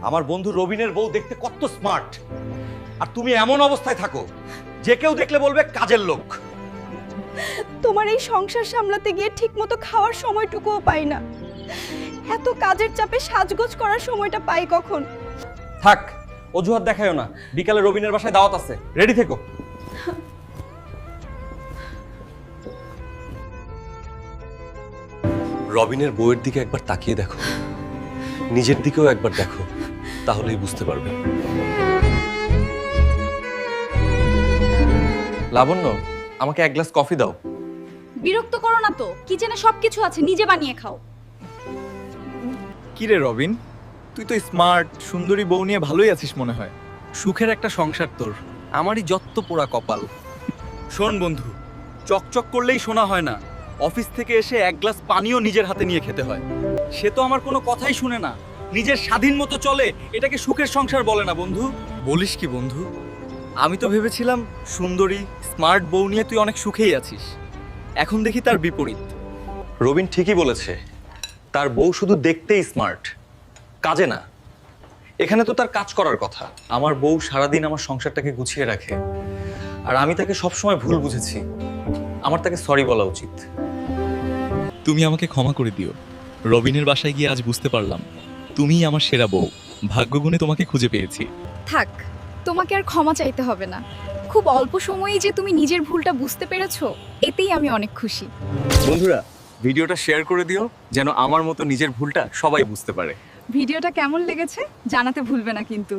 আমার বন্ধু রবিনের বউ দেখতে কত স্মার্ট, আর তুমি এমন অবস্থায় থাকো যে কেউ দেখলে বলবে কাজের লোক। তোমার এই সংসার সামলাতে গিয়ে ঠিকমতো খাওয়ার সময়টুকুও পাই না। এত কাজের চাপে সাজগোজ করার সময়টা পাই কখন? থাক, অজুহাত দেখায়ও না। বিকালে রবিনের বাসায় দাওয়াত আছে, রেডি থেকো। রবিনের বউয়ের দিকে একবার তাকিয়ে দেখো, নিজের দিকেও একবার দেখো, তাহলেই বুঝতে পারবে। লাবণ্য, আমাকে এক গ্লাস কফি দাও। বিরক্ত করো না তো, কিচেনে সবকিছু আছে, নিজে বানিয়ে খাও। কিরে রবিন, তুই তো স্মার্ট সুন্দরী বউ নিয়ে ভালোই আছিস মনে হয়। সুখের একটা সংসার তোর, আমারই যত্ত পোড়া কপাল। শোন বন্ধু, চকচক করলেই শোনা হয় না, অফিস থেকে এসে এক গ্লাস পানিও নিজের হাতে নিয়ে খেতে হয়। সে তো আমার কোনো কথাই শুনে না, নিজের স্বাধীন মতো চলে, এটাকে সুখের সংসার বলে না বন্ধু। বলিস কি বন্ধু, আমি তো ভেবেছিলাম সুন্দরী স্মার্ট বউ নিয়ে তুই অনেক সুখেই আছিস, এখন দেখি তার বিপরীত। রবিন ঠিকই বলেছে, তার বউ শুধু দেখতেই স্মার্ট, কাজে না। এখানে তো তার কাজ করার কথা। আমার বউ সারাদিন আমার সংসারটাকে গুছিয়ে রাখে, আর আমি তাকে সবসময় ভুল বুঝেছি। আমার তাকে সরি বলা উচিত। তুমি আমাকে ক্ষমা করে দিও। রবিনের বাসায় গিয়ে আজ বুঝতে পারলাম তুমিই আমার সেরা বউ। ভাগ্যগুণে তোমাকে খুঁজে পেয়েছি। থাক, তোমাকে আর ক্ষমা চাইতে হবে না। খুব অল্প সময়েই যে তুমি নিজের ভুলটা বুঝতে পেরেছো, এতেই আমি অনেক খুশি। বন্ধুরা, ভিডিওটা শেয়ার করে দিও যেন আমার মতো নিজের ভুলটা সবাই বুঝতে পারে। ভিডিওটা কেমন লেগেছে জানাতে ভুলবে না কিন্তু।